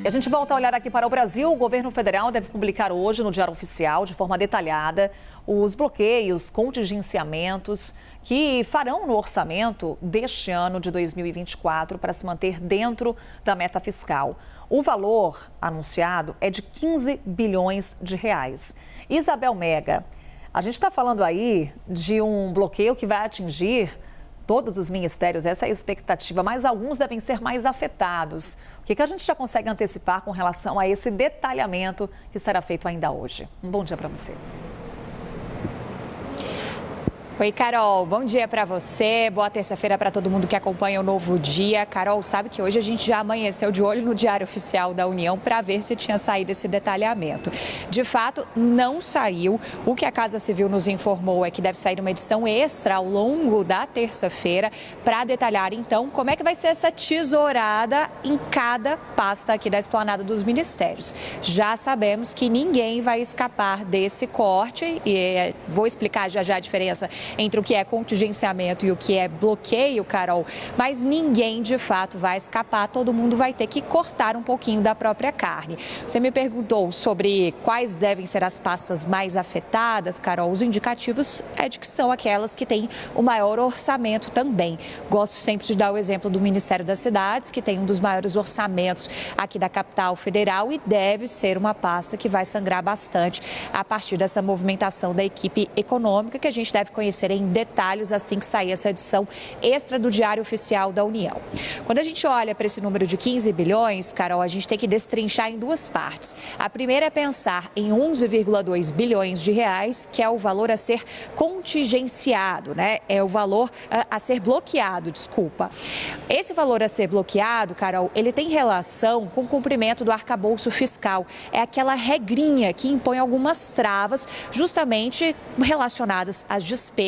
E a gente volta a olhar aqui para o Brasil. O governo federal deve publicar hoje no Diário Oficial, de forma detalhada, os bloqueios, contingenciamentos que farão no orçamento deste ano de 2024 para se manter dentro da meta fiscal. O valor anunciado é de 15 bilhões de reais. Isabel Mega, a gente está falando aí de um bloqueio que vai atingir todos os ministérios, essa é a expectativa, mas alguns devem ser mais afetados. O que a gente já consegue antecipar com relação a esse detalhamento que será feito ainda hoje? Um bom dia para você. Oi, Carol. Bom dia para você. Boa terça-feira para todo mundo que acompanha o Novo Dia. Carol, sabe que hoje a gente já amanheceu de olho no Diário Oficial da União para ver se tinha saído esse detalhamento. De fato, não saiu. O que a Casa Civil nos informou é que deve sair uma edição extra ao longo da terça-feira para detalhar, então, como é que vai ser essa tesourada em cada pasta aqui da esplanada dos ministérios. Já sabemos que ninguém vai escapar desse corte e vou explicar já a diferença entre o que é contingenciamento e o que é bloqueio, Carol, mas ninguém de fato vai escapar, todo mundo vai ter que cortar um pouquinho da própria carne. Você me perguntou sobre quais devem ser as pastas mais afetadas, Carol, os indicativos é de que são aquelas que têm o maior orçamento também. Gosto sempre de dar o exemplo do Ministério das Cidades, que tem um dos maiores orçamentos aqui da capital federal e deve ser uma pasta que vai sangrar bastante a partir dessa movimentação da equipe econômica que a gente deve conhecer em detalhes assim que sair essa edição extra do Diário Oficial da União. Quando a gente olha para esse número de 15 bilhões, Carol, a gente tem que destrinchar em duas partes. A primeira é pensar em 11,2 bilhões de reais, que é o valor a ser contingenciado, né? É o valor a ser bloqueado, desculpa. Esse valor a ser bloqueado, Carol, ele tem relação com o cumprimento do arcabouço fiscal. É aquela regrinha que impõe algumas travas justamente relacionadas às despesas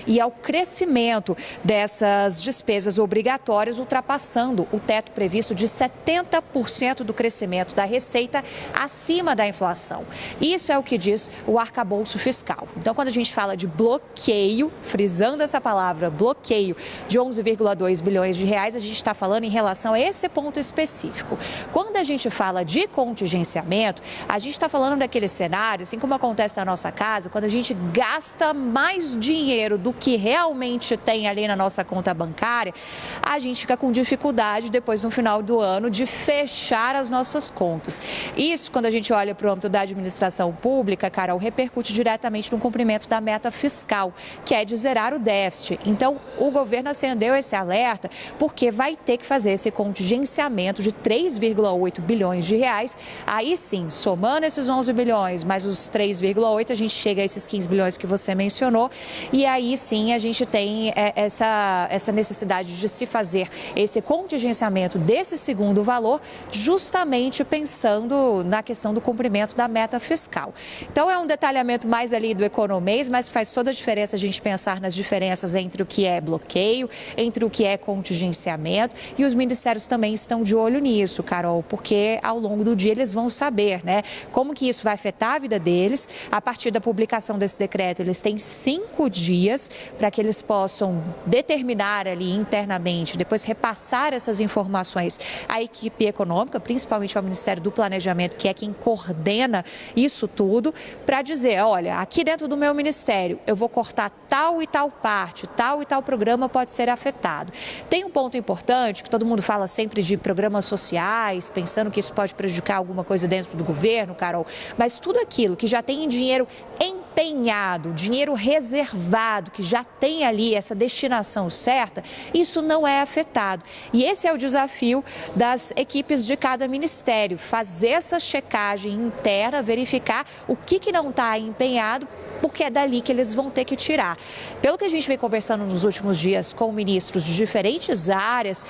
e ao crescimento dessas despesas obrigatórias, ultrapassando o teto previsto de 70% do crescimento da receita acima da inflação. Isso é o que diz o arcabouço fiscal. Então, quando a gente fala de bloqueio, frisando essa palavra, bloqueio de 11,2 bilhões de reais, a gente está falando em relação a esse ponto específico. Quando a gente fala de contingenciamento, a gente está falando daquele cenário, assim como acontece na nossa casa, quando a gente gasta mais dinheiro do que realmente tem ali na nossa conta bancária, a gente fica com dificuldade depois no final do ano de fechar as nossas contas. Isso, quando a gente olha para o âmbito da administração pública, Carol, repercute diretamente no cumprimento da meta fiscal, que é de zerar o déficit. Então, o governo acendeu esse alerta porque vai ter que fazer esse contingenciamento de 3,8 bilhões de reais. Aí sim, somando esses 11 bilhões mais os 3,8, a gente chega a esses 15 bilhões que você mencionou. E aí sim a gente tem essa necessidade de se fazer esse contingenciamento desse segundo valor, justamente pensando na questão do cumprimento da meta fiscal. Então é um detalhamento mais ali do economês, mas faz toda a diferença a gente pensar nas diferenças entre o que é bloqueio, entre o que é contingenciamento, e os ministérios também estão de olho nisso, Carol, porque ao longo do dia eles vão saber, né, como que isso vai afetar a vida deles. A partir da publicação desse decreto, eles têm 5 dias para que eles possam determinar ali internamente, depois repassar essas informações à equipe econômica, principalmente ao Ministério do Planejamento, que é quem coordena isso tudo, para dizer, olha, aqui dentro do meu ministério eu vou cortar tal e tal parte, tal e tal programa pode ser afetado. Tem um ponto importante, que todo mundo fala sempre de programas sociais, pensando que isso pode prejudicar alguma coisa dentro do governo, Carol, mas tudo aquilo que já tem dinheiro empenhado, dinheiro reservado, que já tem ali essa destinação certa, isso não é afetado. E esse é o desafio das equipes de cada ministério, fazer essa checagem interna, verificar o que não está empenhado, porque é dali que eles vão ter que tirar. Pelo que a gente vem conversando nos últimos dias com ministros de diferentes áreas,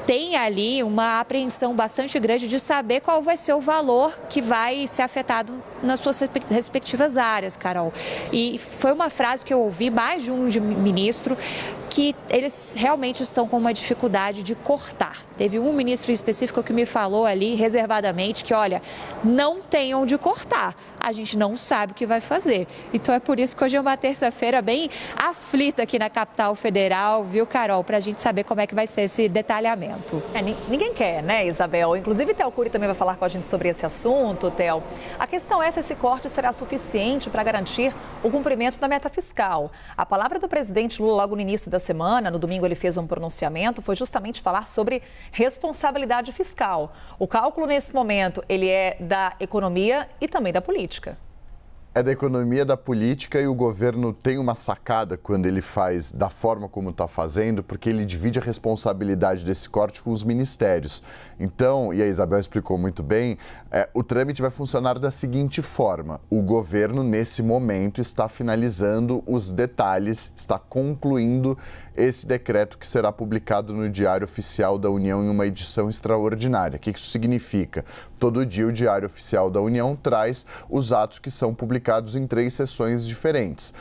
tem ali uma apreensão bastante grande de saber qual vai ser o valor que vai ser afetado nas suas respectivas áreas, Carol. E foi uma frase que eu ouvi mais de um ministro, que eles realmente estão com uma dificuldade de cortar. Teve um ministro específico que me falou ali reservadamente que, olha, não tem onde cortar. a gente não sabe o que vai fazer. Então é por isso que hoje é uma terça-feira bem aflita aqui na capital federal, viu, Carol? Para a gente saber como é que vai ser esse detalhamento. Ninguém quer, né, Isabel? Inclusive, Theo Cury também vai falar com a gente sobre esse assunto, Theo. A questão é se esse corte será suficiente para garantir o cumprimento da meta fiscal. A palavra do presidente Lula logo no início da semana, no domingo ele fez um pronunciamento, foi justamente falar sobre responsabilidade fiscal. O cálculo nesse momento, ele é da economia e também da política. É da economia, da política, e o governo tem uma sacada quando ele faz da forma como está fazendo, porque ele divide a responsabilidade desse corte com os ministérios. Então, e a Isabel explicou muito bem, o trâmite vai funcionar da seguinte forma: o governo, nesse momento, está finalizando os detalhes, está concluindo esse decreto que será publicado no Diário Oficial da União em uma edição extraordinária. O que isso significa? Todo dia o Diário Oficial da União traz os atos que são publicados em 3 sessões diferentes.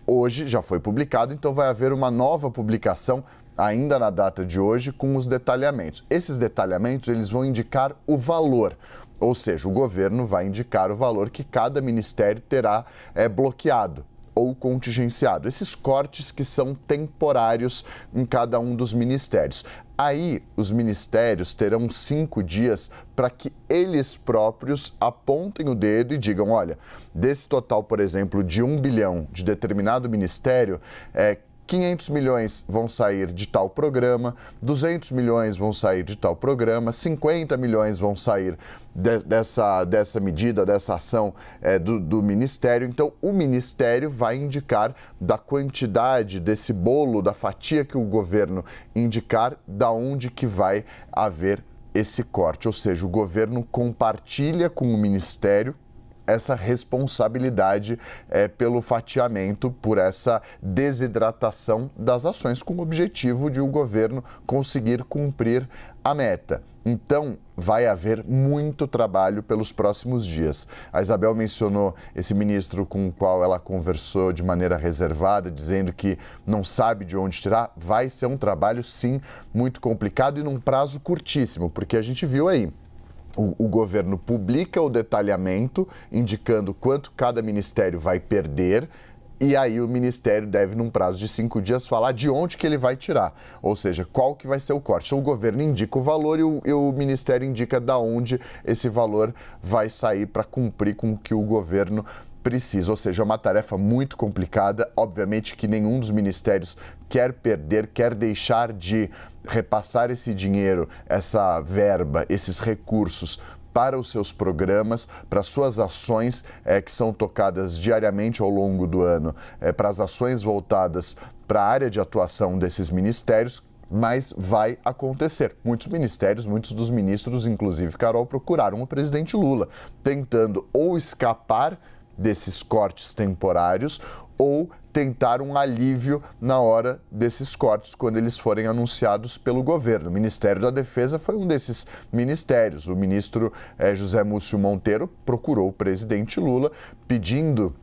Hoje já foi publicado, então vai haver uma nova publicação ainda na data de hoje com os detalhamentos. Esses detalhamentos eles vão indicar o valor. Ou seja, o governo vai indicar o valor que cada ministério terá bloqueado ou contingenciado. Esses cortes que são temporários em cada um dos ministérios. Aí, os ministérios terão 5 dias para que eles próprios apontem o dedo e digam, olha, desse total, por exemplo, de 1 bilhão de determinado ministério, 500 milhões vão sair de tal programa, 200 milhões vão sair de tal programa, 50 milhões vão sair dessa medida, dessa ação do Ministério. Então, o Ministério vai indicar da quantidade desse bolo, da fatia que o governo indicar, da onde que vai haver esse corte. Ou seja, o governo compartilha com o Ministério essa responsabilidade pelo fatiamento, por essa desidratação das ações, com o objetivo de o governo conseguir cumprir a meta. Então, vai haver muito trabalho pelos próximos dias. A Isabel mencionou esse ministro com o qual ela conversou de maneira reservada, dizendo que não sabe de onde tirar. Vai ser um trabalho, sim, muito complicado e num prazo curtíssimo, porque a gente viu aí. O governo publica o detalhamento, indicando quanto cada ministério vai perder, e aí o ministério deve, num prazo de 5 dias, falar de onde que ele vai tirar, ou seja, qual que vai ser o corte. Então, o governo indica o valor e o ministério indica de onde esse valor vai sair para cumprir com o que o governo precisa. Ou seja, é uma tarefa muito complicada. Obviamente que nenhum dos ministérios quer perder, quer deixar de repassar esse dinheiro, essa verba, esses recursos para os seus programas, para suas ações que são tocadas diariamente ao longo do ano, para as ações voltadas para a área de atuação desses ministérios, mas vai acontecer. Muitos ministérios, muitos dos ministros, inclusive Carol, procuraram o presidente Lula, tentando ou escapar desses cortes temporários ou tentar um alívio na hora desses cortes, quando eles forem anunciados pelo governo. O Ministério da Defesa foi um desses ministérios. O ministro José Múcio Monteiro procurou o presidente Lula pedindo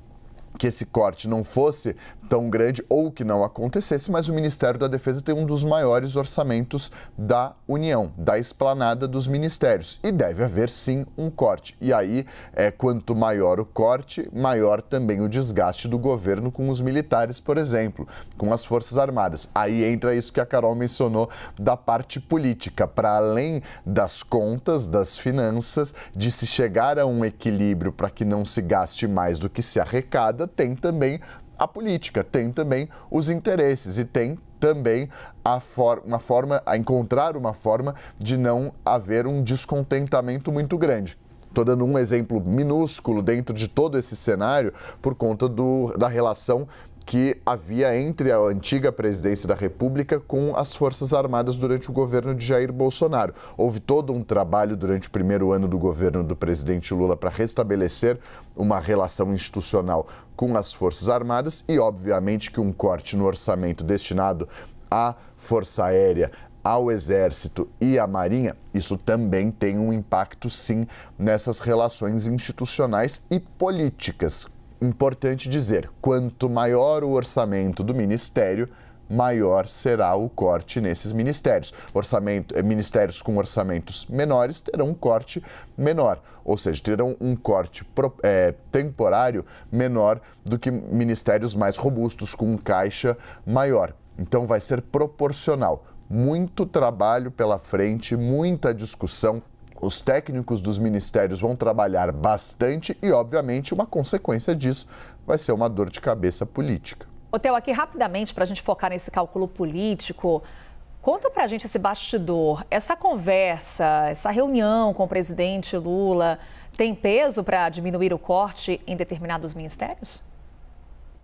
que esse corte não fosse tão grande ou que não acontecesse, mas o Ministério da Defesa tem um dos maiores orçamentos da União, da esplanada dos ministérios, e deve haver sim um corte. E aí, quanto maior o corte, maior também o desgaste do governo com os militares, por exemplo, com as Forças Armadas. Aí entra isso que a Carol mencionou da parte política, para além das contas, das finanças, de se chegar a um equilíbrio para que não se gaste mais do que se arrecada, tem também a política, tem também os interesses e tem também encontrar uma forma de não haver um descontentamento muito grande. Estou dando um exemplo minúsculo dentro de todo esse cenário por conta da relação que havia entre a antiga presidência da República com as Forças Armadas durante o governo de Jair Bolsonaro. Houve todo um trabalho durante o primeiro ano do governo do presidente Lula para restabelecer uma relação institucional com as Forças Armadas e, obviamente, que um corte no orçamento destinado à Força Aérea, ao Exército e à Marinha, isso também tem um impacto, sim, nessas relações institucionais e políticas. Importante dizer, quanto maior o orçamento do Ministério, maior será o corte nesses ministérios. Ministérios com orçamentos menores terão um corte menor, ou seja, terão um corte temporário menor do que ministérios mais robustos, com um caixa maior. Então vai ser proporcional. Muito trabalho pela frente, muita discussão. Os técnicos dos ministérios vão trabalhar bastante e, obviamente, uma consequência disso vai ser uma dor de cabeça política. Theo, aqui rapidamente, para a gente focar nesse cálculo político, conta para a gente esse bastidor, essa conversa, essa reunião com o presidente Lula tem peso para diminuir o corte em determinados ministérios?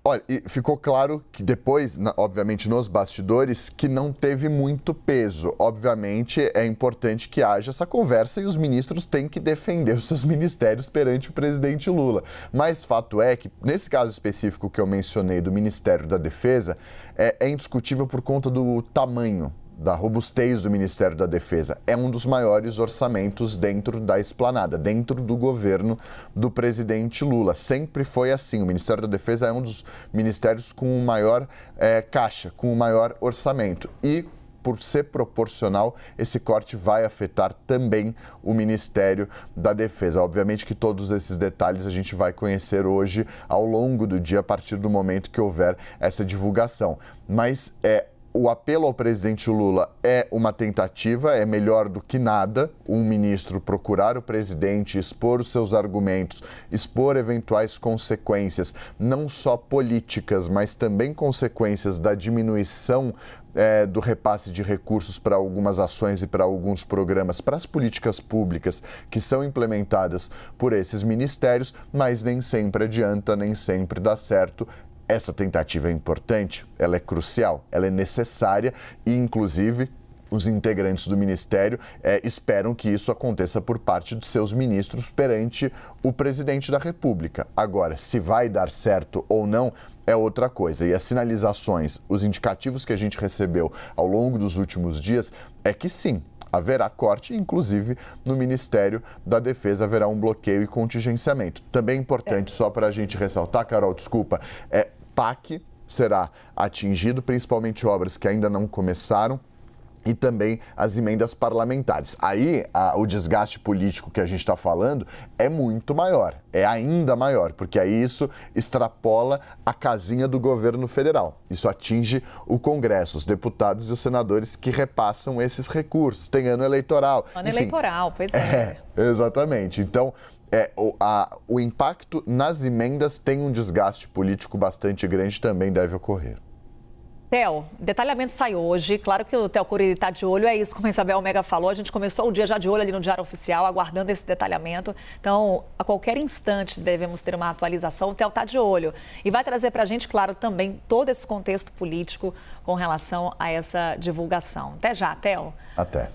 Olha, e ficou claro que depois, obviamente, nos bastidores, que não teve muito peso. Obviamente, é importante que haja essa conversa e os ministros têm que defender os seus ministérios perante o presidente Lula. Mas fato é que, nesse caso específico que eu mencionei do Ministério da Defesa, é indiscutível por conta do tamanho, da robustez do Ministério da Defesa. É um dos maiores orçamentos dentro da esplanada, dentro do governo do presidente Lula. Sempre foi assim. O Ministério da Defesa é um dos ministérios com o maior caixa, com o maior orçamento. E, por ser proporcional, esse corte vai afetar também o Ministério da Defesa. Obviamente que todos esses detalhes a gente vai conhecer hoje ao longo do dia, a partir do momento que houver essa divulgação. Mas o apelo ao presidente Lula é uma tentativa, é melhor do que nada um ministro procurar o presidente, expor os seus argumentos, expor eventuais consequências, não só políticas, mas também consequências da diminuição do repasse de recursos para algumas ações e para alguns programas, para as políticas públicas que são implementadas por esses ministérios, mas nem sempre adianta, nem sempre dá certo. Essa tentativa é importante, ela é crucial, ela é necessária e, inclusive, os integrantes do Ministério esperam que isso aconteça por parte dos seus ministros perante o presidente da República. Agora, se vai dar certo ou não, é outra coisa. E as sinalizações, os indicativos que a gente recebeu ao longo dos últimos dias é que sim, haverá corte, inclusive no Ministério da Defesa haverá um bloqueio e contingenciamento. Também é importante, só para a gente ressaltar, Carol, desculpa, PAC será atingido, principalmente obras que ainda não começaram, e também as emendas parlamentares. Aí, o desgaste político que a gente está falando é muito maior, é ainda maior, porque aí isso extrapola a casinha do governo federal. Isso atinge o Congresso, os deputados e os senadores que repassam esses recursos. Tem ano eleitoral. Ano eleitoral, pois é. Exatamente. Então, o impacto nas emendas tem um desgaste político bastante grande, também deve ocorrer. Theo, detalhamento sai hoje. Claro que o Theo Cury está de olho, é isso, como a Isabel Mega falou. A gente começou o dia já de olho ali no Diário Oficial, aguardando esse detalhamento. Então, a qualquer instante devemos ter uma atualização. O Theo está de olho e vai trazer para a gente, claro, também todo esse contexto político com relação a essa divulgação. Até já, Theo. Até.